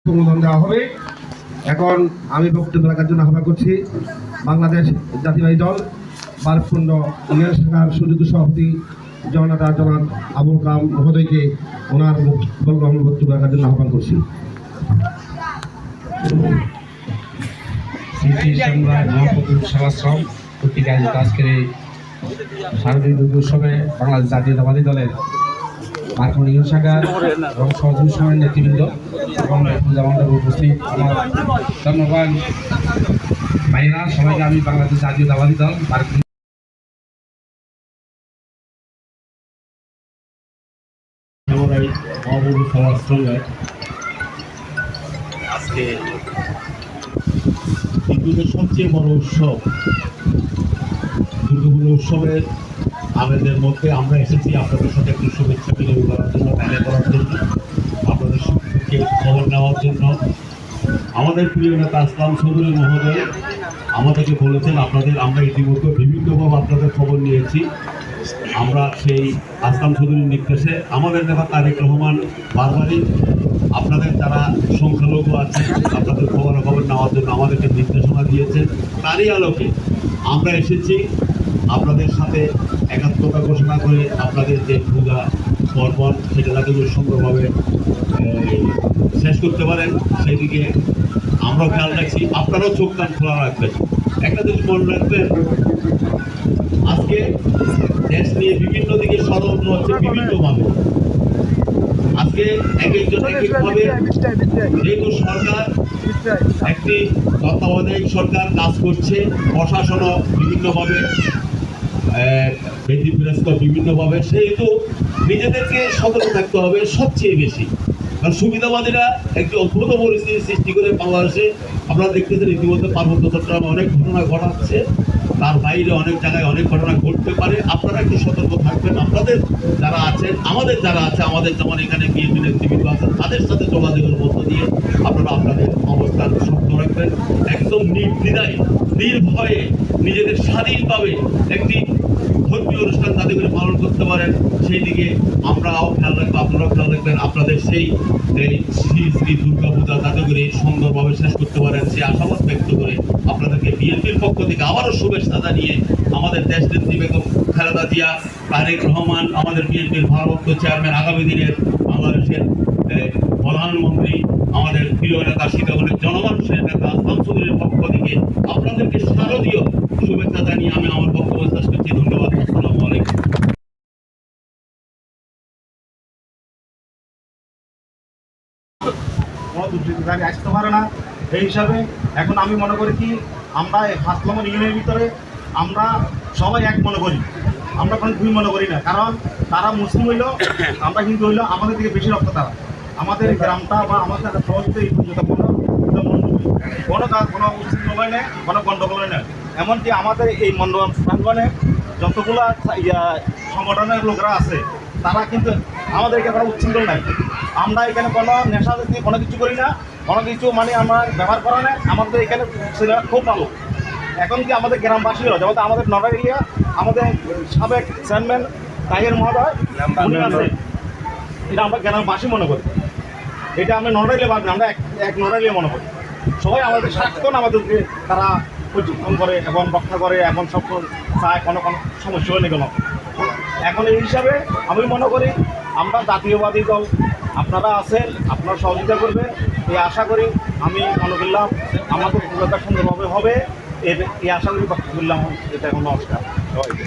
অনুমোদন দেওয়া হবে। এখন আমি বক্তব্য রাখার জন্য আহ্বান করছি বাংলাদেশ জাতীয়বাদী দল বারকুণ্ড ইউনিয়ন শাখার সুযোগ্য সভাপতি জননেতা জনাব আবুল কালাম মহোদয়কে ওনার বক্তব্য রাখার জন্য আহ্বান করছি। সেবাশ্রম কর্তৃক আয়োজিত আজকের এই শারদীয় দুর্গা উৎসবে বাংলাদেশ জাতীয়তাবাদী দলের বারকুণ্ড ইউনিয়ন শাখার এবং সহযোগী সময়ের নেতৃবৃন্দ এবং পূজা মণ্ডপে উপস্থিত আমার ধন্যবাদ ভাইয়েরা, সবাইকে আমি বাংলাদেশ জাতীয়তাবাদী দল বারকুণ্ড সমাজসংঘের আজকে হিন্দুদের সবচেয়ে বড় উৎসব দুর্গাপুজো উৎসবের আমাদের মধ্যে আমরা এসেছি আপনাদের সাথে একটু শুভেচ্ছা বিনিময় করার জন্য, দেখা করার জন্য, আপনাদের সম্পর্কে খবর নেওয়ার জন্য। আমাদের প্রিয় নেতা আসলাম চৌধুরী মহোদয় আমাদেরকে বলেছেন আমরা ইতিমধ্যে বিভিন্নভাবে আপনাদের খবর নিয়েছি। আমরা সেই আসলাম চৌধুরীর নির্দেশে আমাদের নেতা তারেক রহমান বারবারই আপনাদের যারা সংখ্যালঘু আছে আপনাদের খবর নেওয়ার জন্য আমাদেরকে নির্দেশনা দিয়েছেন। তারই আলোকে আমরা এসেছি আপনাদের সাথে একাত্মতা ঘোষণা করে আপনাদের যে পূজা পর্বণ সেটা যাতে সুন্দরভাবে শেষ করতে পারেন সেই দিকে আমরাও খেয়াল রাখছি। আপনারাও চোখ কান খোলা রাখবেন। একটা জিনিস মনে রাখবেন, আজকে দেশ নিয়ে বিভিন্ন দিকে ষড়যন্ত্র হচ্ছে বিভিন্নভাবে। আজকে এক একজন এক একভাবে, যেহেতু সরকার একটি তত্ত্বাবধায়ক সরকার কাজ করছে, প্রশাসনও বিভিন্নভাবে ব্যতিব্যস্ত বিভিন্নভাবে, সেহেতু নিজেদেরকে সতর্ক থাকতে হবে সবচেয়ে বেশি। কারণ সুবিধাবাদীরা একটি অদ্ভুত পরিস্থিতি সৃষ্টি করে বাংলাদেশে আপনারা দেখতেছেন ইতিমধ্যে পার্বত্য চট্টগ্রামে অনেক ঘটনা ঘটাচ্ছে, তার বাইরে অনেক জায়গায় অনেক ঘটনা ঘটতে পারে। আপনারা একটু সতর্ক থাকবেন। আপনাদের যারা আছেন, আমাদের যারা আছে, আমাদের যেমন এখানে বিএনপি নেতৃবৃন্দ আছেন, তাদের সাথে যোগাযোগের মধ্য দিয়ে আপনারা আপনাদের অবস্থান শক্ত রাখবেন। একদম নির্দ্বিধায় নির্ভয়ে নিজেদের স্বাধীনভাবে একটি ধর্মীয় অনুষ্ঠান যাতে করে পালন করতে পারেন সেই দিকে আমরাও খেয়াল রাখবো, আপনারাও খেয়াল রাখবেন। আপনাদের সেই শ্রী শ্রী দুর্গা পূজা যাতে করে সুন্দরভাবে শেষ করতে পারেন সেই আশাবাদ ব্যক্ত করে আপনাদেরকে বিএনপির পক্ষ থেকে আবারও শুভেচ্ছা জানিয়ে আমাদের দেশ নেত্রী বেগম খালেদা জিয়া, তারেক রহমান, আমাদের বিএনপির ভারপ্রাপ্ত চেয়ারম্যান, আগামী দিনের বাংলাদেশের প্রধানমন্ত্রী, আমাদের প্রিয় নেতা সীতাকুণ্ডের জনমানুষের নেতা আসলাম চৌধুরীর পক্ষ থেকে আপনাদেরকে শারদীয় শুভেচ্ছা জানিয়ে আমি আমার বক্তব্য শেষ করছি। ধন্যবাদ। আসসালামু আলাইকুম। আসতে পারে না, এই হিসাবে এখন আমি মনে করি কি আমরা ফার্স্ট নম্বর ইউনিয়নের ভিতরে আমরা সবাই এক মনে করি, আমরা কোনো দুই মনে করি না। কারণ তারা মুসলিম হইলেও আমরা হিন্দু হইলেও আমাদের দিকে বেশি রক্ত তারা। আমাদের গ্রামটা বা আমাদের সহজে এই কোনো উচ্ছিন্ন হয় না, কোনো গণ্ডগোল হয় না। এমনকি আমাদের এই মণ্ডপ প্রাঙ্গণে যতগুলো সংগঠনের লোকরা আছে তারা কিন্তু আমাদের এখানে কোনো উচ্ছৃঙ্খল নাই। আমরা এখানে কোনো নেশা জাতীয় কোনো কিছু করি না, কোনো কিছু মানে আমরা ব্যবহার করা নেই। আমাদের এখানে ছেলেরা খুব ভালো। এখন কি আমাদের গ্রামবাসীরা, যেমন আমাদের নড়াইলিয়া আমাদের সাবেক চেয়ারম্যান তাহির মহোদয় আছে, এটা আমরা গ্রামবাসী মনে করি। এটা আমরা নড়াইলে ভাবি, আমরা এক নড়াইলে মনে করি। সবাই আমাদের সারাক্ষণ আমাদেরকে তারা পর্যবেক্ষণ করে এবং রক্ষা করে, এবং সব চায় কোনো সমস্যা হয়নি কোনো। এখন এই হিসাবে আমি মনে করি আমরা জাতীয়বাদী দল, আপনারা আছেন, আপনারা সহযোগিতা করবে এই আশা করি। আমি মনে করলাম আমাদের পুরোটা সুন্দরভাবে হবে, এই আশা করি বক্তব্য করলাম। এটা এখন নমস্কার সবাইকে।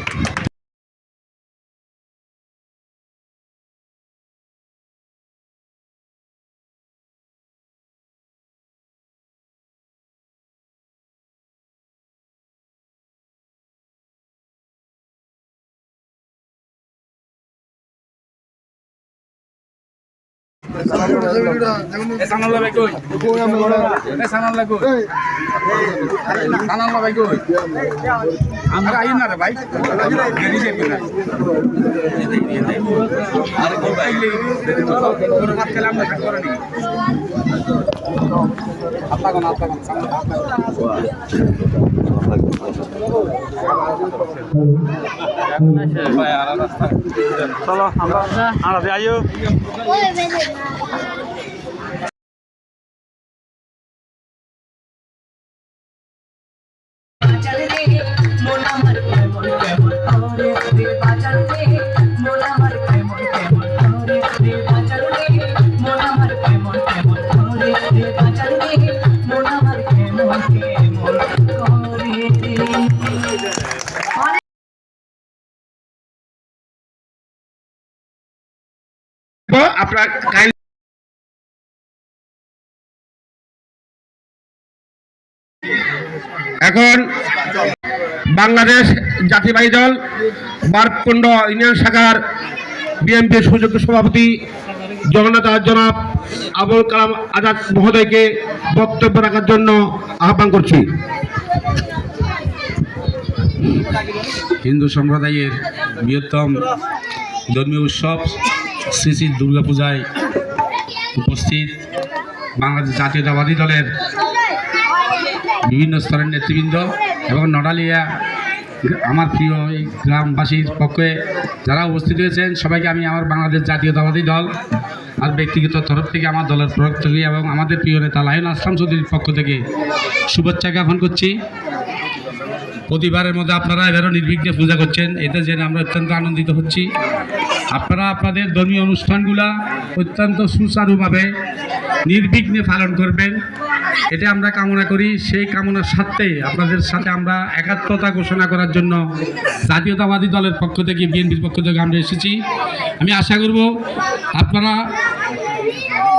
আমরা আই না রে ভাই চলো আমরা আইও আপনার এখন বাংলাদেশ জাতীয়বাদী দল বারকুণ্ড ইউনিয়ন শাখার বিএনপির সুযোগ্য সভাপতি জনাব আবুল কালাম আজাদ মহোদয়কে বক্তব্য রাখার জন্য আহ্বান করছি। হিন্দু সম্প্রদায়ের বৃহত্তম ধর্মীয় উৎসব শ্রী শ্রী দুর্গাপূজায় উপস্থিত বাংলাদেশ জাতীয়তাবাদী দলের বিভিন্ন স্তরের নেতৃবৃন্দ এবং নডালিয়া আমার প্রিয় এই গ্রামবাসীর পক্ষে যারা উপস্থিত হয়েছেন সবাইকে আমি আমার বাংলাদেশ জাতীয়তাবাদী দল আর ব্যক্তিগত তরফ থেকে আমার দলের পক্ষ থেকে এবং আমাদের প্রিয় নেতা লায়ন আসলাম চৌধুরীর পক্ষ থেকে শুভেচ্ছা জ্ঞাপন করছি। প্রতিবারের মধ্যে আপনারা এবারও নির্বিঘ্নে পূজা করছেন, এতে জেনে আমরা অত্যন্ত আনন্দিত হচ্ছি। আপনারা আপনাদের ধর্মীয় অনুষ্ঠানগুলা অত্যন্ত সুচারুভাবে নির্বিঘ্নে পালন করবেন, এটা আমরা কামনা করি। সেই কামনার সাথে আপনাদের সাথে আমরা একাত্মতা ঘোষণা করার জন্য জাতীয়তাবাদী দলের পক্ষ থেকে বিএনপির পক্ষ থেকে আমরা এসেছি। আমি আশা করব আপনারা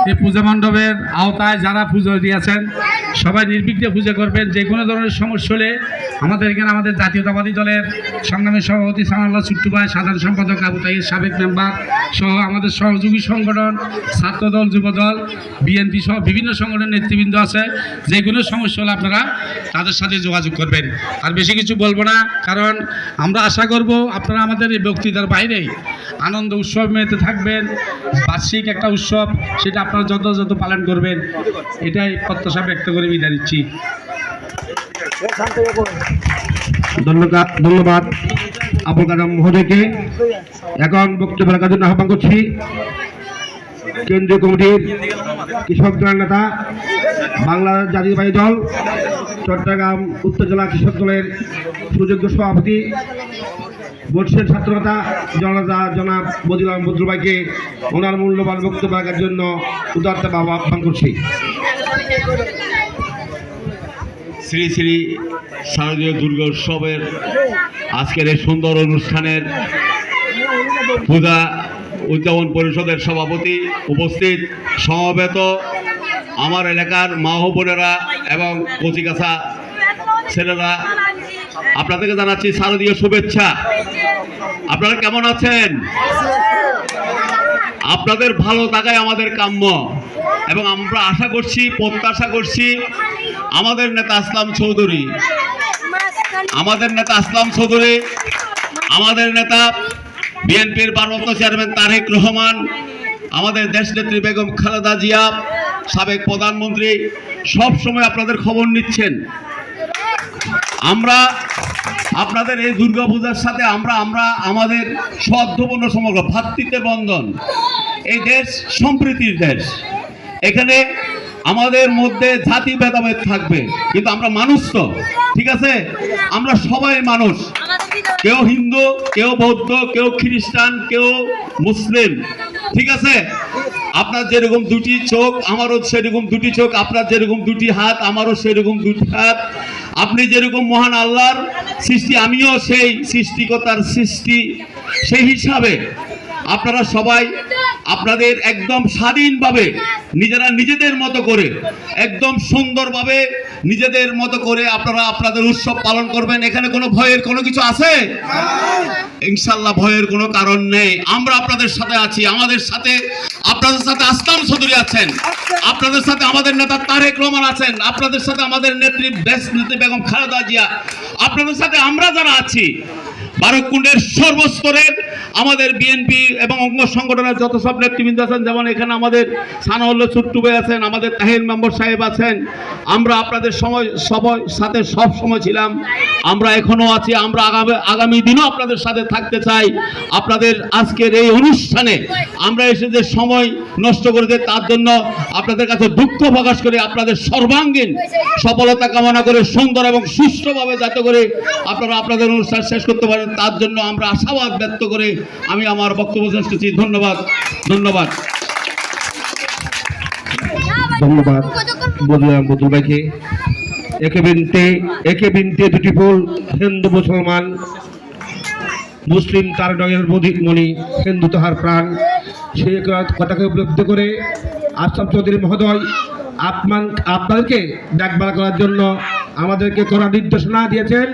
এই পূজা মণ্ডপের আওতায় যারা পুজো দিয়েছেন সবাই নির্বিঘ্নে পূজা করবেন। যে কোনো ধরনের সমস্যা হলে আমাদের এখানে আমাদের জাতীয়তাবাদী দলের সংগ্রামী সভাপতি সানাল্লাহ চুট্টু ভাই, সাধারণ সম্পাদক আবু তাইয়ের সাবেক মেম্বার সহ আমাদের সহযোগী সংগঠন ছাত্রদল, যুবদল, বিএনপি সহ বিভিন্ন সংগঠনের নেতৃবৃন্দ আছে। যে কোনো সমস্যা হলে আপনারা তাদের সাথে যোগাযোগ করবেন। আর বেশি কিছু বলবো না, কারণ আমরা আশা করব আপনারা আমাদের এই বক্তৃতার বাইরেই আনন্দ উৎসব মেতে থাকবেন। বার্ষিক একটা উৎসব, সেটা আপনারা যত পালন করবেন, এটাই প্রত্যাশা ব্যক্ত করে বিদায় দিচ্ছি। ধন্যবাদ আবুল কালাম মহোদয়কে। এখন বক্তব্য রাখার জন্য আহ্বান করছি কেন্দ্রীয় কমিটির কৃষক দলের নেতা, বাংলাদেশ জাতীয়তাবাদী দল চট্টগ্রাম উত্তর জেলা কৃষক দলের সুযোগ্য সভাপতি বর্ষের ছাত্রনেতা জনাব বদিউল আলম বদরু ভাইকে ওনার মূল্যবান বক্তব্য রাখার জন্য উদারতা আহ্বান করছি। শ্রী শ্রী শারদীয় দুর্গা উৎসবের আজকের এই সুন্দর অনুষ্ঠানের পূজা উদযাপন পরিষদের সভাপতি, উপস্থিত সমবেত আমার এলাকার মা ও বোনেরা এবং কচিকাছা ছেলেরা, আপনাদেরকে জানাচ্ছি শারদীয় শুভেচ্ছা। আপনারা কেমন আছেন? আপনাদের ভালো থাকাই আমাদের কাম্য এবং আমরা আশা করছি, প্রত্যাশা করছি আমাদের নেতা আসলাম চৌধুরী, আমাদের নেতা বিএনপির ভারপ্রাপ্ত চেয়ারম্যান তারেক রহমান, আমাদের দেশনেত্রী বেগম খালেদা জিয়া, সাবেক প্রধানমন্ত্রী সব সময় আপনাদের খবর নিচ্ছেন। আমরা আপনাদের এই দুর্গাপূজার সাথে আমরা আমাদের সৌহার্দ্যপূর্ণ সম্পর্ক, ভ্রাতৃত্বের বন্ধন, এই দেশ সম্প্রীতির দেশ। এখানে আমাদের মধ্যে জাতি ভেদাভেদ থাকবে, কিন্তু আমরা মানুষ তো, ঠিক আছে? আমরা সবাই মানুষ, কেউ হিন্দু, কেউ বৌদ্ধ, কেউ খ্রিস্টান, কেউ মুসলিম, ঠিক আছে? আপনার যেরকম দুটি চোখ, আমারও সেরকম দুটি চোখ, আপনার যেরকম দুটি হাত, আমারও সেরকম দুটি হাত, আপনি যেরকম মহান আল্লাহর সৃষ্টি, আমিও সেই সৃষ্টিকর্তার সৃষ্টি। সেই হিসাবে আপনারা সবাই আপনাদের একদম স্বাধীনভাবে নিজেরা নিজেদের মতো করে একদম সুন্দরভাবে নিজেদের মতো করে আপনারা আপনাদের উৎসব পালন করবেন। এখানে কোনো ভয়ের কোনো কিছু আছে? ইনশাল্লাহ ভয়ের কোনো কারণ নেই। আমরা আপনাদের সাথে আছি। আমাদের সাথে আপনাদের সাথে আসলাম চৌধুরী আছেন, আপনাদের সাথে আমাদের নেতা তারেক রহমান আছেন, আপনাদের সাথে আমাদের নেত্রী দেশনেত্রী বেগম খালেদা জিয়া, আপনাদের সাথে আমরা যারা আছি, বারকুণ্ডের সর্বস্তরের আমাদের বিএনপি এবং অঙ্গ সংগঠনের যত সব নেতৃবৃন্দ আছেন, যেমন এখানে আমাদের সানাউল্লাহ ছোট্টু ভাই আছেন, আমাদের তাহির মেম্বার সাহেব আছেন, আমরা আপনাদের সবার সাথে সব সময় ছিলাম, আমরা এখনো আছি, আমরা আগামী দিনও আপনাদের সাথে থাকতে চাই। আপনাদের আজকের এই অনুষ্ঠানে আমরা এসে যে সময় নষ্ট করেছে তার জন্য আপনাদের কাছে দুঃখ প্রকাশ করে আপনাদের সর্বাঙ্গীন সফলতা কামনা করে সুন্দর এবং সুষ্ঠুভাবে যাতে করে আপনারা আপনাদের অনুষ্ঠান শেষ করতে পারেন তার জন্য আমরা আশাবাদ ব্যক্ত করে আমি আমার বক্তব্য শেষ করছি। ধন্যবাদ। ধন্যবাদ বললাম বদুল ভাইকে। একে বিনতে দুটি ফুল, হিন্দু মুসলমান মুসলিম তার নয়ের মণি, হিন্দু তাহার প্রাণ। সেই কথাকে উপলব্ধি করে আসলাম চৌধুরী মহোদয় আপনাদেরকে দেখভাল করার জন্য আমাদেরকে কড়া নির্দেশনা দিয়েছেন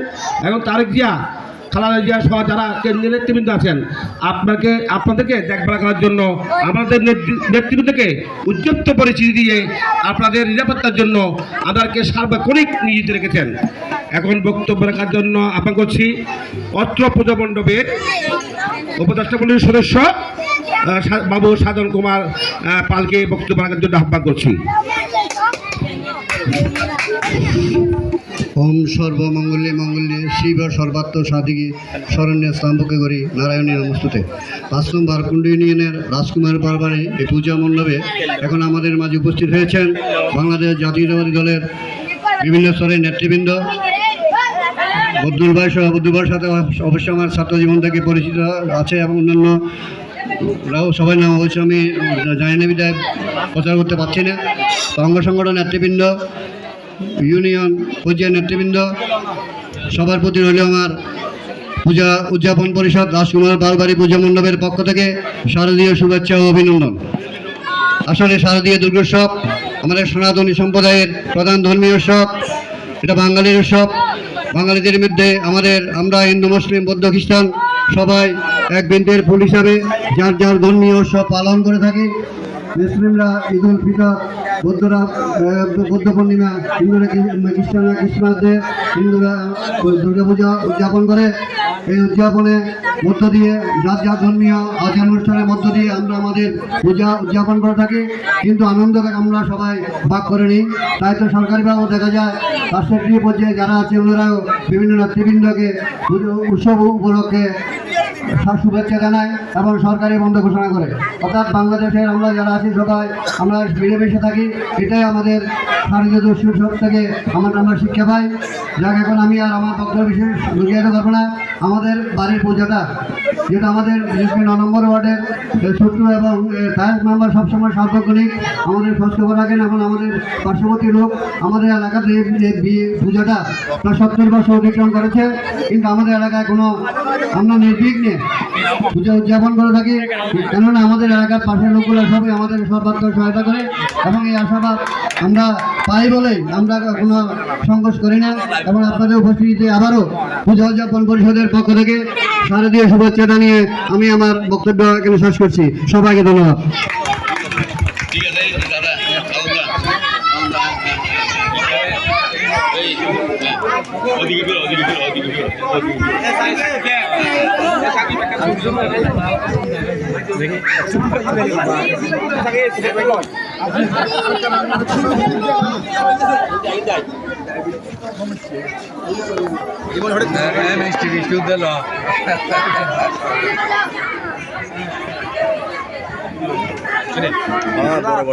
এবং তারেক জিয়া খালেদা জিয়া সহ যারা কেন্দ্রীয় নেতৃবৃন্দ আছেন আপনাদেরকে দেখভাল করার জন্য আমাদের নেতৃবৃন্দকে উজ্জ্বল পরিচিতি দিয়ে আপনাদের নিরাপত্তার জন্য আমাদেরকে সার্বক্ষণিক নিয়োজিত রেখেছেন। এখন বক্তব্য রাখার জন্য আহ্বান করছি অত্র পূজা মণ্ডপের উপদেষ্টা মণ্ডলীর সদস্য বাবু সাধন কুমার পালকে বক্তব্য রাখার জন্য আহ্বান করছি। ওম সর্বমঙ্গলে মঙ্গলে শিব সর্বাত্ম সাধিকে শরণ্যে স্তম্ভকে করি নারায়ণী নমস্তুতে। ৫ নং বারকুণ্ড ইউনিয়নের রাজকুমার বারবারে এই পূজা মণ্ডপে এখন আমাদের মাঝে উপস্থিত হয়েছেন বাংলাদেশ জাতীয়তাবাদী দলের বিভিন্ন স্তরের নেতৃবৃন্দ। বদুল ভাই সহ বদুল ভাইয়ের সাথে অবশ্যই আমার ছাত্র জীবন থেকে পরিচিত আছে এবং অন্যান্যরাও সবাই নাম অবশ্য আমি জানি না বিদায় প্রচার করতে পারছি না। অঙ্গ সংগঠন নেতৃবৃন্দ, ইউনিয়ন পর্যায়ের নেতৃবৃন্দ, সবার প্রতি রইল আমার পূজা উদযাপন পরিষদ রাজকুমার বারবাড়ি পূজা মণ্ডপের পক্ষ থেকে শারদীয় শুভেচ্ছা ও অভিনন্দন। আসলে শারদীয় দুর্গোৎসব আমাদের সনাতনী সম্প্রদায়ের প্রধান ধর্মীয় উৎসব। এটা বাঙালির উৎসব। বাঙালিদের মধ্যে আমরা হিন্দু মুসলিম বৌদ্ধ খ্রিস্টান সবাই এক বৃন্দের ফুল হিসাবে যার যার ধর্মীয় উৎসব পালন করে থাকি। মুসলিমরা ঈদ উল ফিতর, বৌদ্ধরা বৌদ্ধ পূর্ণিমা, হিন্দুরা খ্রিস্টানরা ক্রিসমাস ডে, হিন্দুরা দুর্গাপূজা উদযাপন করে। এই উদযাপনের মধ্য দিয়ে যার যার ধর্মীয় আচার অনুষ্ঠানের মধ্য দিয়ে আমরা আমাদের পূজা উদযাপন করে থাকি, কিন্তু আনন্দকে আমরা সবাই ভাগ করে নিই। তাই তো সরকারিভাবেও দেখা যায় রাষ্ট্রীয় পর্যায়ে যারা আছে ওনারাও বিভিন্ন নেতৃবৃন্দকে উৎসব উপলক্ষে শুভেচ্ছা জানায় এবং সরকারি বন্ধ ঘোষণা করে। অর্থাৎ বাংলাদেশের আমরা যারা আছি সবাই আমরা মিলেমিশে থাকি। এটাই আমাদের শারদীয় উৎসব থেকে আমরা শিক্ষা পাই। যাক, এখন আমি আর আমার বক্তব্য বিশেষ বুঝিয়ে করবো না। আমাদের বাড়ির পূজাটা যেটা আমাদের 9 নম্বর ওয়ার্ডের ছোট্ট এবং তাহের মেম্বার সবসময় সার্বক্ষণিক আমাদের খোঁজখবর রাখেন এবং আমাদের পার্শ্ববর্তী লোক আমাদের এলাকাতে পূজাটা প্রায় 70 বছর অতিক্রম করেছে, কিন্তু আমাদের এলাকায় কোনো আমরা নির্বিঘ্নে পূজা উদযাপন করে থাকি। কেননা আমাদের এলাকার পাশের লোকগুলো সবাই আমাদের সর্বাত্মক সহায়তা করে এবং এই আশাবাদ আমরা পাই বলেই আমরা কোনো সংঘর্ষ করি না। এবং আপনাদের উপস্থিতিতে আবারও পূজা উদযাপন পরিষদের পক্ষ থেকে শারদীয় শুভেচ্ছা জানিয়ে আমি আমার বক্তব্য এখানে শেষ করছি। সবাইকে ধন্যবাদ।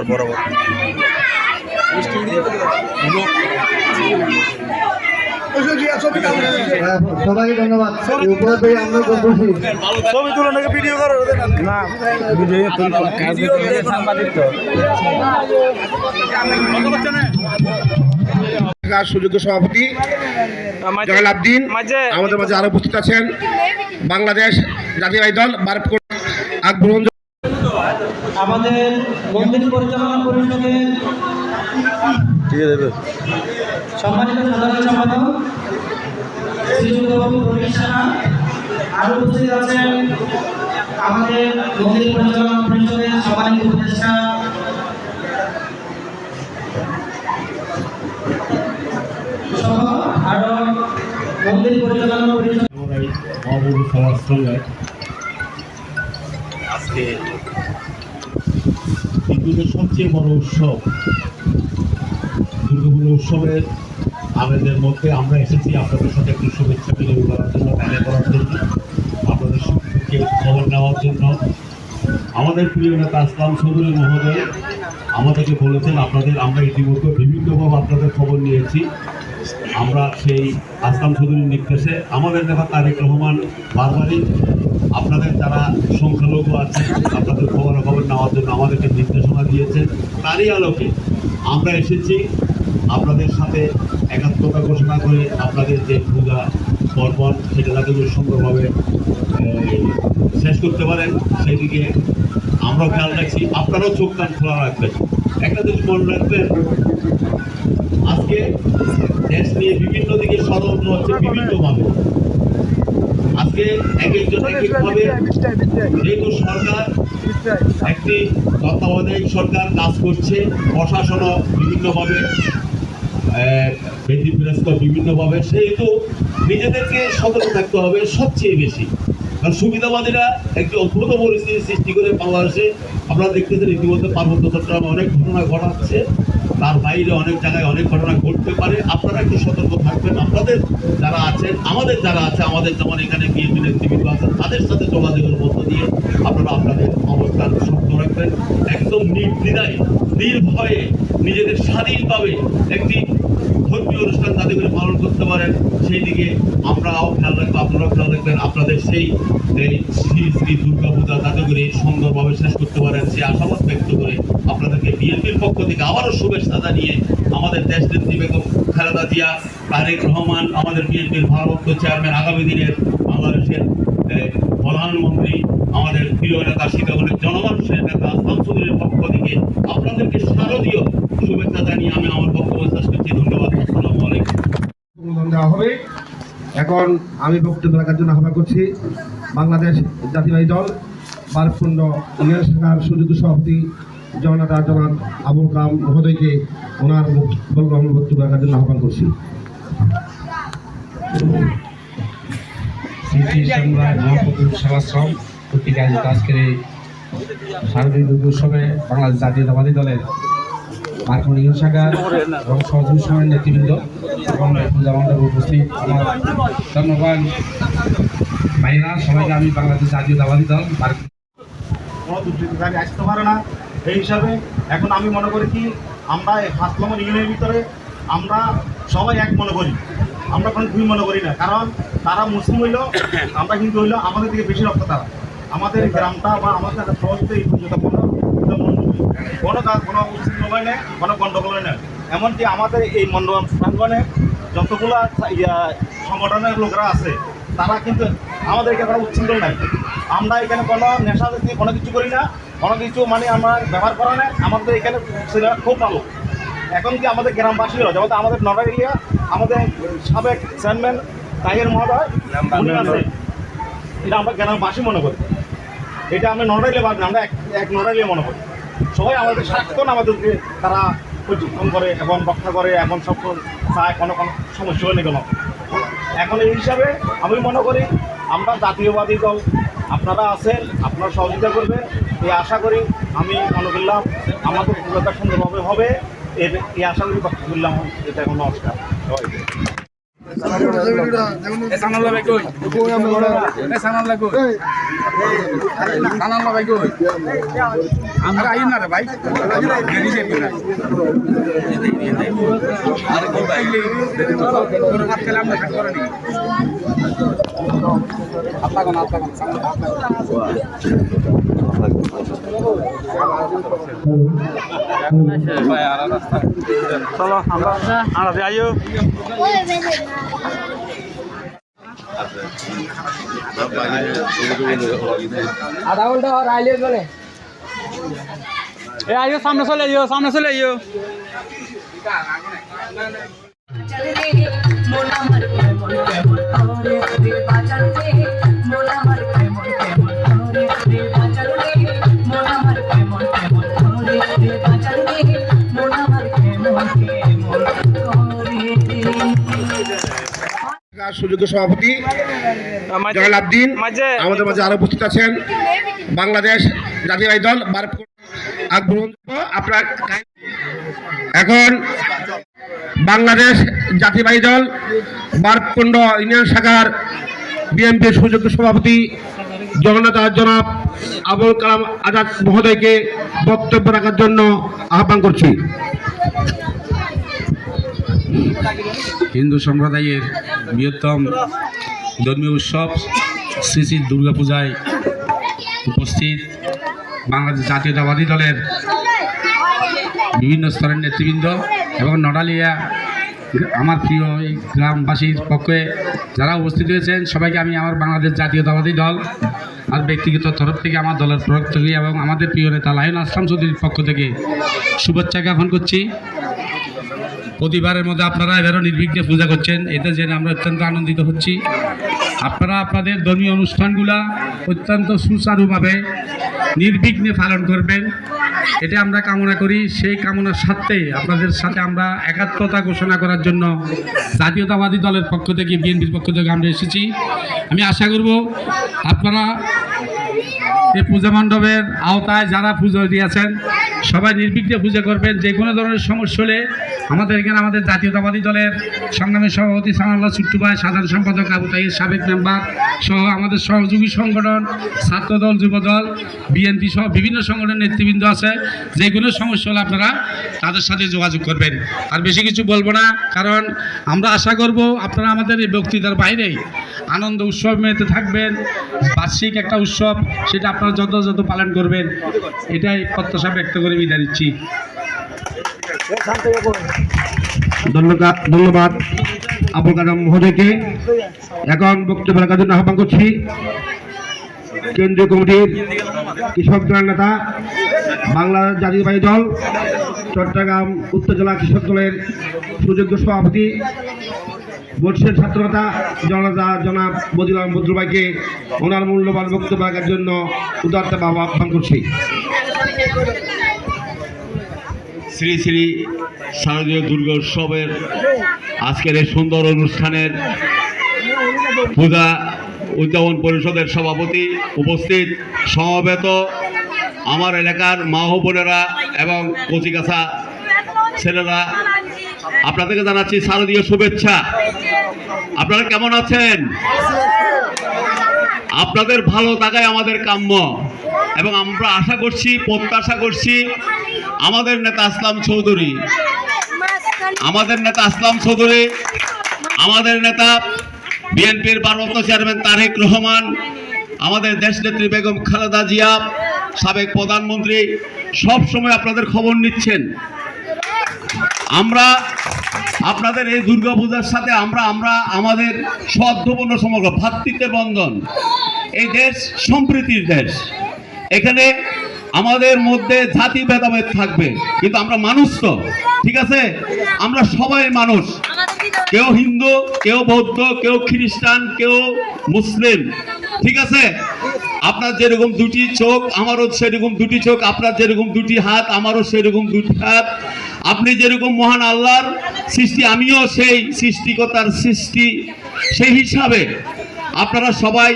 বরাবর সবাইকে ধন্যবাদ। উপহার পেয়ে আমরা বলছি ছবি তুলে নাকি ভিডিও করো না সুযোগ্য সভাপতি জয়নাল আবদিন আমাদের মাঝে আরো উপস্থিত আছেন। বাংলাদেশ জাতীয়তাবাদী দল আকবর আমাদের মন্দির পরিচালনা পরিষদের সম্মানিত সাধারণ সম্পাদক শ্রীযুক্ত রবীন্দ্র সাহা, আরো উপস্থিত আছেন আমাদের মন্দির পরিচালনা পরিষদের সম্মানিত উপদেষ্টা সহ আরো মন্দির পরিচালনা পরিষদ আমরা এই মহাপ্রভু সবার সঙ্গে আজকে হিন্দুদের সবচেয়ে বড় উৎসব দুর্গাপুজো উৎসবের আবেদের মধ্যে আমরা এসেছি আপনাদের সাথে একটু শুভেচ্ছা বিনিময় করার জন্য, দেখা করার জন্য, আপনাদের সুখকে খবর নেওয়ার জন্য। আমাদের প্রিয় নেতা আসলাম চৌধুরী মহোদয় আমাদেরকে বলেছেন আমরা ইতিমধ্যে বিভিন্নভাবে আপনাদের খবর নিয়েছি। আমরা সেই আসলাম চৌধুরীর নির্দেশে আমাদের নেতা তারেক রহমান বারবারই আপনাদের যারা সংখ্যালঘু আছে আপনাদের খবর নেওয়ার জন্য আমাদেরকে নির্দেশনা দিয়েছেন। তারই আলোকে আমরা এসেছি আপনাদের সাথে একাত্মতা ঘোষণা করে আপনাদের যে পূজা পার্বণ সেটা যাতে সুন্দরভাবে শেষ করতে পারেন সেই দিকে আমরাও খেয়াল রাখছি, আপনারাও চোখ কান খোলা রাখবেন। একটা জিনিস মনে রাখবেন, আজকে দেশ নিয়ে বিভিন্ন দিকে ষড়যন্ত্র হচ্ছে বিভিন্নভাবে। আজকে এক একজন এক একভাবে, যেহেতু সরকার একটি তত্ত্বাবধায়ক সরকার কাজ করছে, প্রশাসনও বিভিন্নভাবে ব্যতিব্যস্ত বিভিন্নভাবে, সেহেতু নিজেদেরকে সতর্ক থাকতে হবে সবচেয়ে বেশি। কারণ সুবিধাবাদীরা একটি অদ্ভুত পরিস্থিতি সৃষ্টি করে বাংলাদেশে আপনারা দেখতেছেন ইতিমধ্যে পার্বত্য চট্টগ্রামে অনেক ঘটনা ঘটাচ্ছে, তার বাইরে অনেক জায়গায় অনেক ঘটনা ঘটতে পারে। আপনারা একটু সতর্ক থাকবেন। আপনাদের যারা আছেন, আমাদের যারা আছে, আমাদের যেমন এখানে বিএনপি নেতৃবৃন্দ আছেন, তাদের সাথে যোগাযোগের মধ্য দিয়ে আপনারা আপনাদের অবস্থান শক্ত রাখবেন। একদম নির্দ্বিধায় নির্ভয়ে নিজেদের স্বাধীনভাবে একটি ধর্মীয় অনুষ্ঠান যাতে করে পালন করতে পারেন সেই দিকে আমরাও খেয়াল রাখবো, আপনারাও খেয়াল রাখবেন। আপনাদের সেই শ্রী শ্রী দুর্গা পূজা যাতে করে সুন্দরভাবে শেষ করতে পারেন সেই আশাবাদ ব্যক্ত করে আপনাদেরকে বিএনপির পক্ষ থেকে আবারও শুভেচ্ছা জানিয়ে আমাদের দেশ নেত্রী বেগম খালেদা জিয়া, তারেক রহমান, আমাদের বিএনপির ভারপ্রাপ্ত চেয়ারম্যান, আগামী দিনের বাংলাদেশের প্রধানমন্ত্রী, আমাদের প্রিয় নেতা সীতাকুণ্ডের জনমানুষের নেতা আসলাম চৌধুরীর পক্ষ থেকে আপনাদেরকে শারদীয় শুভেচ্ছা জানিয়ে আমি আমার বক্তব্য শেষ করছি। ধন্যবাদ। আসসালামু আলাইকুম। অনুমোদন দেওয়া হবে। এখন আমি বক্তব্য রাখার জন্য আহ্বান করছি বাংলাদেশ জাতীয়বাদী দল বারকুণ্ড ইউনিয়ন শাখার সুযোগ্য সভাপতি জননেতা জনাব আবুল কালাম মহোদয়কে ওনার বক্তব্য রাখার জন্য আহ্বান করছি। স্মৃতি সম্রাট মহাপ্রভু সেবাশ্রম কর্তৃক আয়োজিত আজকের এই শারদীয় দুর্গা উৎসবে বাংলাদেশ জাতীয়তাবাদী দলের বারকুণ্ড ইউনিয়ন শাখার এবং সহযোগী সময়ের নেতৃবৃন্দ এবং পূজা মণ্ডপে উপস্থিত আমার ধন্যবাদ ভাইরা সবাইকে আমি বাংলাদেশ জাতীয়তাবাদী দল কোনো দুষ্কৃতিকারী আসতে পারে না। এই হিসাবে এখন আমি মনে করি কি, আমরা এই 5 নম্বর ইউনিয়নের ভিতরে আমরা সবাই এক মনে করি, আমরা কোনো দুই মনে করি না। কারণ তারা মুসলিম হইল, আমরা হিন্দু হইল, আমাদের দিকে বেশি রক্ত তারা। আমাদের গ্রামটা বা আমাদের সহজে এই পর্যন্ত কোনো কাজ, কোনো উচ্ছৃঙ্খল নেই, কোনো গণ্ডগোল নেই। এমনকি আমাদের এই মণ্ডপ প্রাঙ্গণে যতগুলো সংগঠনের লোকরা আছে তারা কিন্তু আমাদের এখানে কোনো উচ্ছৃঙ্খল নাই। আমরা এখানে কোনো নেশা জাতীয় কোনো কিছু করি না, কোনো কিছু মানে আমার ব্যবহার করা নেই। আমাদের এখানে ছেলেরা খুব ভালো। এখন কি আমাদের গ্রামবাসীরা, যেমন আমাদের নড়া এরিয়া, আমাদের সাবেক চেয়ারম্যান তাহের মহোদয় উনি আছে, এটা আমরা গ্রামবাসী মনে করি। এটা আমরা নড়াইলে বাদ না, আমরা এক নড়াইলে মনে করি। সবাই আমাদের সারাক্ষণ আমাদেরকে তারা প্রশিক্ষণ করে এবং রক্ষা করে, এখন সব চায় কোনো কোনো সমস্যা হয়ে গেল। এখন এই হিসাবে আমি মনে করি আমরা জাতীয়বাদী দল, আপনারা আছেন, আপনারা সহযোগিতা করবেন এই আশা করি। আমি মনে করলাম আমাদের পুরোটা সুন্দরভাবে হবে, এই আশা করি বক্তব্য করলাম। এটা এখন নমস্কার সবাইকে। আমরা আই না রে ভাই চলো আমরা আইও আধা ঘন্টা আর আইলে বলে এ আইও সামনে চলে আইও সামনে চলে আইও বাজারে মন আমার কেমন কেমন করে রে বাজারে মন আমার কেমন কেমন করে রে বাজারে মন আমার কেমন কেমন করে রে বাজারে মন আমার কেমন কেমন করে সুযোগ্য সভাপতি জয়নাল আবদিন আমাদের মাঝে আরো উপস্থিত আছেন বাংলাদেশ জাতীয়তাবাদী দল আপনার এখন বাংলাদেশ জাতীয়তাবাদী দল বারকুণ্ড ইউনিয়ন শাখার বিএনপির সুযোগ্য সভাপতি জনাব আবুল কালাম আজাদ মহোদয়কে বক্তব্য রাখার জন্য আহ্বান করছি। হিন্দু সম্প্রদায়ের বৃহত্তম ধর্মীয় উৎসব শ্রী শ্রী দুর্গাপূজায় উপস্থিত বাংলাদেশ জাতীয়তাবাদী দলের বিভিন্ন স্তরের নেতৃবৃন্দ এবং নডালিয়া আমার প্রিয় এই গ্রামবাসীর পক্ষে যারা উপস্থিত হয়েছেন সবাইকে আমি আমার বাংলাদেশ জাতীয়তাবাদী দল আর ব্যক্তিগত তরফ থেকে আমার দলের পক্ষ থেকে এবং আমাদের প্রিয় নেতা লায়ন আসলাম চৌধুরীর পক্ষ থেকে শুভেচ্ছা জ্ঞাপন করছি। প্রতিবারের মধ্যে আপনারা এবারও নির্বিঘ্নে পূজা করছেন, এতে জেনে আমরা অত্যন্ত আনন্দিত হচ্ছি। আপনারা আপনাদের ধর্মীয় অনুষ্ঠানগুলা অত্যন্ত সুচারুভাবে নির্বিঘ্নে পালন করবেন, এটা আমরা কামনা করি। সেই কামনার সাথে আপনাদের সাথে আমরা একাত্মতা ঘোষণা করার জন্য জাতীয়তাবাদী দলের পক্ষ থেকে বিএনপির পক্ষ থেকে আমরা এসেছি। আমি আশা করব আপনারা এই পূজা মণ্ডপের আওতায় যারা পুজো দিয়েছেন সবাই নির্বিঘ্নে পূজা করবেন। যে কোনো ধরনের সমস্যা হলে আমাদের এখানে আমাদের জাতীয়তাবাদী দলের সংগ্রামী সভাপতি সানাল্লাহ ছুট্টু ভাই, সাধারণ সম্পাদক আবু তাহির, সাবেক মেম্বার সহ আমাদের সহযোগী সংগঠন ছাত্রদল, যুবদল, বিএনপি সহ বিভিন্ন সংগঠনের নেতৃবৃন্দ আছে। যে কোনো সমস্যা হলে আপনারা তাদের সাথে যোগাযোগ করবেন। আর বেশি কিছু বলবো না, কারণ আমরা আশা করব আপনারা আমাদের এই বক্তৃতার বাইরেই আনন্দ উৎসব মেতে থাকবেন। বার্ষিক একটা উৎসব, সেটা আপনারা যত পালন করবেন, এটাই প্রত্যাশা ব্যক্ত করে বিদায় দিচ্ছি। ধন্যবাদ আবুল কালাম মহোদয়কে। এখন বক্তব্য রাখার জন্য আহ্বান করছি কেন্দ্রীয় কমিটির কৃষক দলের নেতা, বাংলাদেশ জাতীয়তাবাদী দল চট্টগ্রাম উত্তর জেলা কৃষক দলের সুযোগ্য সভাপতি, বর্ষের ছাত্রনেতা জনাব বদিউল বদরুল ভাইকে ওনার মূল্যবান বক্তব্য রাখার জন্য উদারতাভাবে আহ্বান করছি। শ্রী শ্রী শারদীয় দুর্গা উৎসবের আজকের এই সুন্দর অনুষ্ঠানের পূজা উদযাপন পরিষদের সভাপতি, উপস্থিত সমবেত আমার এলাকার মা ও বোনেরা এবং কচিকাছা ছেলেরা, আপনাদেরকে জানাচ্ছি শারদীয় শুভেচ্ছা। আপনারা কেমন আছেন? আপনাদের ভালো থাকাই আমাদের কাম্য এবং আমরা আশা করছি, প্রত্যাশা করছি আমাদের নেতা আসলাম চৌধুরী, আমাদের নেতা বিএনপির ভারপ্রাপ্ত চেয়ারম্যান তারেক রহমান, আমাদের দেশনেত্রী বেগম খালেদা জিয়া, সাবেক প্রধানমন্ত্রী সব সময় আপনাদের খবর নিচ্ছেন। আমরা আপনাদের এই দুর্গাপূজার সাথে আমরা আমাদের সদ্ভাবপূর্ণ সমগ্র ভ্রাতৃত্বের বন্ধন, এই দেশ সম্প্রীতির দেশ, এখানে আমাদের মধ্যে জাতি ভেদাভেদ থাকবে কিন্তু আমরা মানুষ তো, ঠিক আছে? আমরা সবাই মানুষ, কেউ হিন্দু, কেউ বৌদ্ধ, কেউ খ্রিস্টান, কেউ মুসলিম, ঠিক আছে? আপনার যেরকম দুটি চোখ আমারও সেরকম দুটি চোখ, আপনার যেরকম দুটি হাত আমারও সেরকম দুটি হাত, আপনি যেরকম মহান আল্লাহর সৃষ্টি আমিও সেই সৃষ্টিকর্তার সৃষ্টি, সেই হিসাবে আপনারা সবাই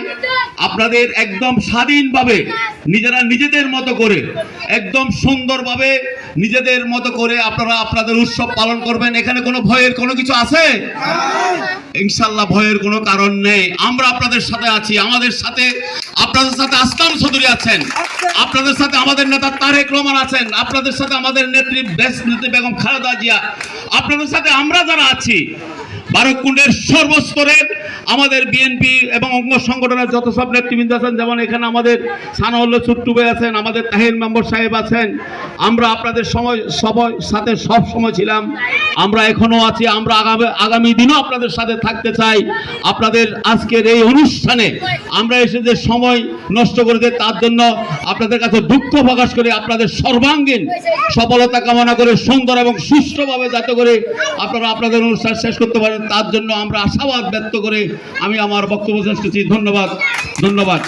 আপনাদের একদম স্বাধীনভাবে নিজেরা নিজেদের মতো করে একদম সুন্দরভাবে নিজেদের মতো করে আপনারা আপনাদের উৎসব পালন করবেন। এখানে কোনো ভয়ের কোনো কিছু আছে? ইনশাল্লাহ ভয়ের কোনো কারণ নেই। আমরা আপনাদের সাথে আছি, আমাদের সাথে আপনাদের সাথে আসলাম চৌধুরী আছেন, আপনাদের সাথে আমাদের নেতা তারেক রহমান আছেন, আপনাদের সাথে আমাদের নেত্রী বেগম খালেদা জিয়া, আপনাদের সাথে আমরা যারা আছি বারকুণ্ডের সর্বস্তরের আমাদের বিএনপি এবং অঙ্গ সংগঠনের যত সব নেতৃবৃন্দ আছেন, যেমন এখানে আমাদের সানাউল্লাহ ছোট্টু ভাই আছেন, আমাদের তাহির মেম্বার সাহেব আছেন, আমরা আপনাদের সবাই সাথে সব সময় ছিলাম, আমরা এখনো আছি, আমরা আগামী দিনও আপনাদের সাথে থাকতে চাই। আপনাদের আজকের এই অনুষ্ঠানে আমরা এসে যে সময় নষ্ট করে দেয় তার জন্য আপনাদের কাছে দুঃখ প্রকাশ করে আপনাদের সর্বাঙ্গীন সফলতা কামনা করে সুন্দর এবং সুষ্ঠুভাবে যাতে করে আপনারা আপনাদের অনুষ্ঠান শেষ করতে পারেন তার জন্য আমরা আশাবাদ ব্যক্ত করে আমি আমার বক্তব্য শেষ করছি। ধন্যবাদ। ধন্যবাদ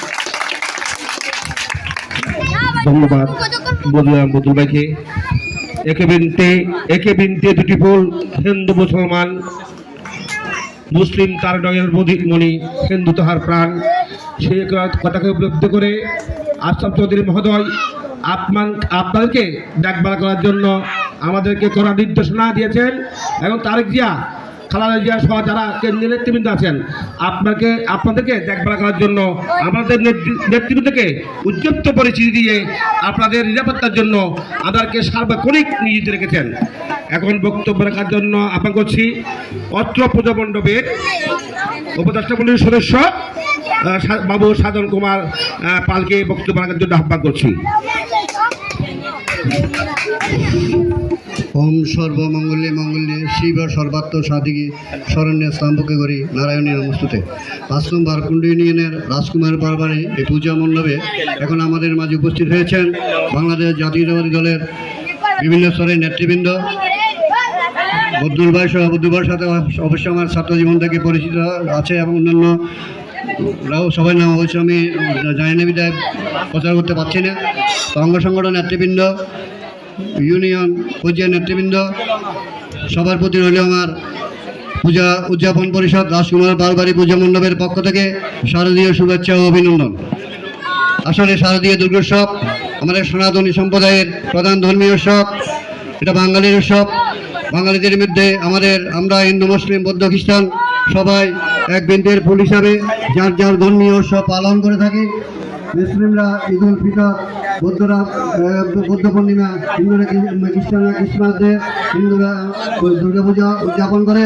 বদুল ভাইকে। একে বিনতে দুটি ফুল, হিন্দু মুসলমান, মুসলিম তার নয়ের মণি, হিন্দু তাহার প্রাণ। সেই কথাকে উপলব্ধি করে আশরাফ চৌধুরী মহোদয় আপনাদেরকে দেখভাল করার জন্য আমাদেরকে কড়া নির্দেশনা দিয়েছেন, এবং তারেক জিয়া, খালেদা জিয়া সহ যারা কেন্দ্রীয় নেতৃবৃন্দ আছেন আপনাদেরকে দেখভাল করার জন্য আমাদের নেতৃবৃন্দকে উজ্জীবিত পরিচিতি দিয়ে আপনাদের নিরাপত্তার জন্য আমাদেরকে সার্বক্ষণিক নিয়োজিত রেখেছেন। এখন বক্তব্য রাখার জন্য আহ্বান করছি অত্র পূজা মণ্ডপের উপদেষ্টা মণ্ডলীর সদস্য বাবু সাধন কুমার পালকে বক্তব্য রাখার জন্য আহ্বান করছি। ওম সর্বমঙ্গলে মঙ্গলে শিব সর্বাত্ম সাধিকে শরণ্যে স্তম্ভকে করি নারায়ণী নমস্তুতে। 5 নং বারকুণ্ড ইউনিয়নের রাজকুমার পারবারে এই পূজা মণ্ডপে এখন আমাদের মাঝে উপস্থিত হয়েছেন বাংলাদেশ জাতীয়তাবাদী দলের বিভিন্ন স্তরের নেতৃবৃন্দ। বদুল ভাই সহ বদুল ভাইয়ের সাথে অবশ্যই আমার ছাত্র জীবন থেকে পরিচিত আছে, এবং অন্যান্য সবাই নাম অবশ্য আমি জানি না, বিদায় প্রচার করতে পারছি না। অঙ্গ সংগঠন নেতৃবৃন্দ, ইউনিয়ন পর্যায়ের নেতৃবৃন্দ, সবার প্রতি রইল আমার পূজা উদযাপন পরিষদ রাজকুমার বারবাড়ি পূজা মণ্ডপের পক্ষ থেকে শারদীয় শুভেচ্ছা ও অভিনন্দন। আসলে শারদীয় দুর্গোৎসব আমাদের সনাতনী সম্প্রদায়ের প্রধান ধর্মীয় উৎসব। এটা বাঙালির উৎসব। বাঙালিদের মধ্যে আমরা হিন্দু, মুসলিম, বৌদ্ধ, খ্রিস্টান সবাই এক বৃন্দের ফুল হিসাবে যার যার ধর্মীয় উৎসব পালন করে থাকি। মুসলিমরা ঈদ উল ফিতর, বৌদ্ধরা বৌদ্ধ পূর্ণিমা, হিন্দুরা খ্রিস্টানরা ক্রিসমাস ডে, হিন্দুরা দুর্গাপূজা উদযাপন করে।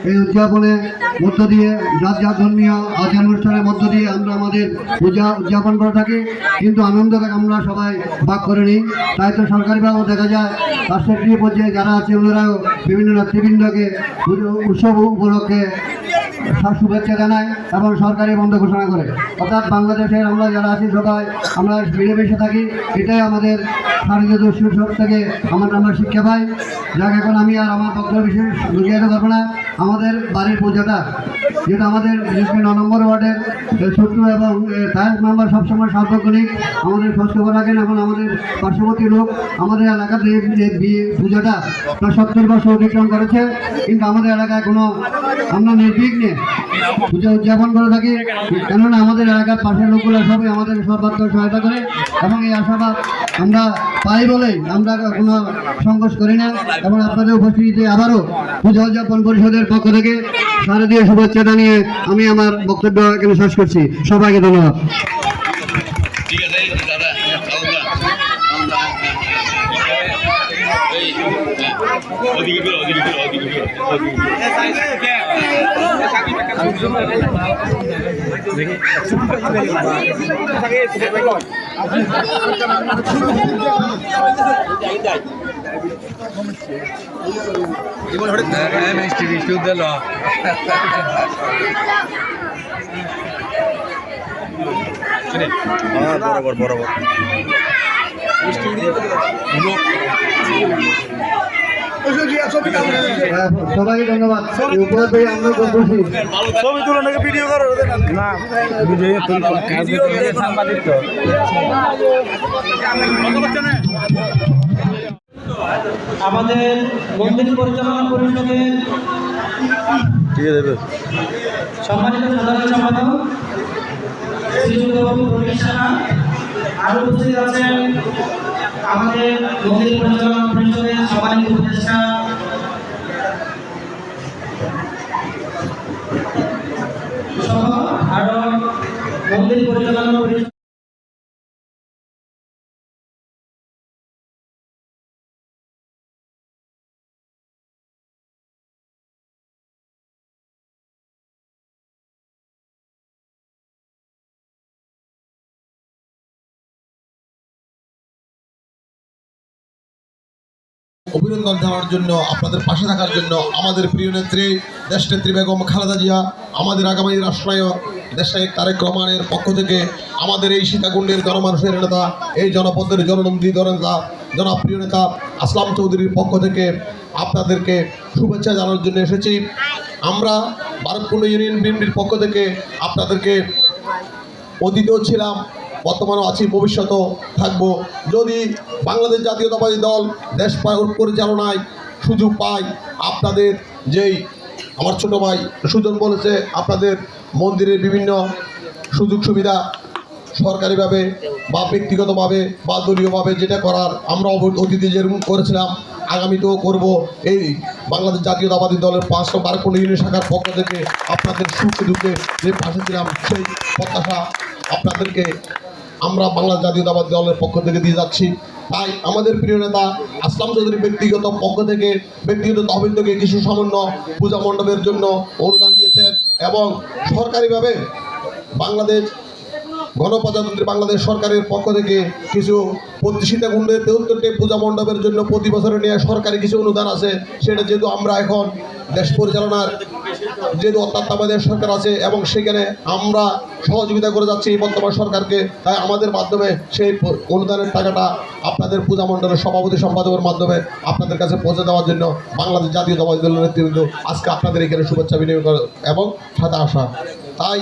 এই উদযাপনের মধ্য দিয়ে যার যার ধর্মীয় আচার অনুষ্ঠানের মধ্য দিয়ে আমরা আমাদের পূজা উদযাপন করে থাকি, কিন্তু আনন্দ আমরা সবাই ভাগ করে নিই। তাই তো সরকারিভাবেও দেখা যায় রাষ্ট্রীয় পর্যায়ে যারা আছে ওনারাও বিভিন্ন নেতৃবৃন্দকে উৎসব উপলক্ষে শুভেচ্ছা জানায় এবং সরকারি বন্ধ ঘোষণা করে। অর্থাৎ বাংলাদেশের আমরা যারা আছি সবাই আমরা মিলেমিশে থাকি, এটাই আমাদের শারদীয় উৎসব থেকে আমরা শিক্ষা পাই। যাক, এখন আমি আর আমার বক্তব্য বিশেষ বুঝিয়ে পারবো না। আমাদের বাড়ির পূজাটা যেটা আমাদের বিশেষ করে 9 নম্বর ওয়ার্ডের ছোট্ট এবং তার মেম্বার সবসময় সার্বক্ষণিক আমাদের খোঁজখবর রাখেন, এবং আমাদের পার্শ্ববর্তী লোক আমাদের এলাকাতে বিয়ে পূজাটা প্রায় 70 বছর অতিক্রম করেছে, কিন্তু আমাদের এলাকায় কোনো আমরা নির্বিঘ্নে পূজা উদযাপন করে থাকি। কেননা আমাদের এলাকার পাশের লোকগুলো সবাই আমাদের সর্বাত্মক সহায়তা করে, এবং এই আশাবাদ আমরা পাই বলেই আমরা কোনো সংকোচ করি না। এবং আপনাদের উপস্থিতিতে আবারও পূজা উদযাপন পরিষদের পক্ষ থেকে শারদীয় শুভেচ্ছা জানিয়ে আমি আমার বক্তব্য এখানে শেষ করছি। সবাইকে ধন্যবাদ। ঠিক আছে দাদা, বরাবর সবাইকে ধন্যবাদ। উপর থেকে আমরা বলছি ছবি তুলে নাকি ভিডিও করো না, আমাদের মন্দির পরিচালনা পরিষদের সম্মানিত সাধারণ সম্পাদক শ্রীযুক্ত প্রবীর সাহা, আরো উপস্থিত আছেন আমাদের মন্দির পরিচালনা পরিষদের সম্মানিত উপদেষ্টা সহ আরো মন্দির পরিচালনা পরিষদ অভিনন্দন জানানোর জন্য, আপনাদের পাশে থাকার জন্য আমাদের প্রিয় নেত্রী দেশনেত্রী বেগম খালেদা জিয়া, আমাদের আগামী রাষ্ট্রনায়ক দেশনায়ক তারেক রহমানের পক্ষ থেকে আমাদের এই সীতাকুণ্ডের জনমানুষের নেতা, এই জনপদের জননন্দিত নেতা, জনপ্রিয় নেতা আসলাম চৌধুরীর পক্ষ থেকে আপনাদেরকে শুভেচ্ছা জানানোর জন্য এসেছি। আমরা বারককুণ্ড ইউনিয়ন বিএনপির পক্ষ থেকে আপনাদেরকে অতীতেও ছিলাম, বর্তমানেও আছি, ভবিষ্যতেও থাকবো। যদি বাংলাদেশ জাতীয়তাবাদী দল দেশ পরিচালনায় সুযোগ পায়, আপনাদের যেই আমার ছোট ভাই সুজন বলেছে, আপনাদের মন্দিরের বিভিন্ন সুযোগ সুবিধা সরকারিভাবে বা ব্যক্তিগতভাবে বা দলীয়ভাবে যেটা করার আমরা অতীতে যেরকম করেছিলাম আগামীতেও করব। এই বাংলাদেশ জাতীয়তাবাদী দলের 5 নং বারককুণ্ড ইউনিয়ন শাখার পক্ষ থেকে আপনাদের সুখে দুঃখে যে পাশে ছিলাম, সেই প্রত্যাশা আপনাদেরকে আমরা বাংলাদেশ জাতীয়তাবাদী দলের পক্ষ থেকে দিয়ে যাচ্ছি। তাই আমাদের প্রিয় নেতা আসলাম চৌধুরী ব্যক্তিগত পক্ষ থেকে, ব্যক্তিগত তহবিল থেকে কিছু সামান্য পূজা মণ্ডপের জন্য অনুদান দিয়েছেন এবং সরকারিভাবে বাংলাদেশ গণপ্রজাতন্ত্রী বাংলাদেশ সরকারের পক্ষ থেকে কিছু সীতাকুণ্ডে 73টি পূজা মণ্ডপের জন্য প্রতি বছরে নিয়ে সরকারি কিছু অনুদান আছে। সেটা যেহেতু আমরা এখন দেশ পরিচালনার যেহেতু অত্যাত্মাবাদের সরকার আছে এবং সেখানে আমরা সহযোগিতা করে যাচ্ছি বর্তমান সরকারকে, তাই আমাদের মাধ্যমে সেই অনুদানের টাকাটা আপনাদের পূজা মণ্ডলের সভাপতি সম্পাদকের মাধ্যমে আপনাদের কাছে পৌঁছে দেওয়ার জন্য বাংলাদেশ জাতীয়তাবাদী দলের নেতৃবৃন্দ আজকে আপনাদের এখানে শুভেচ্ছা বিনিময় করে এবং সাথে আসা। তাই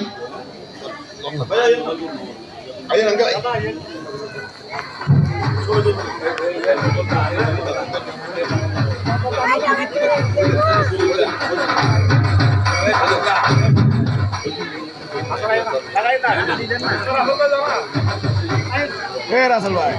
রাসেল ভাই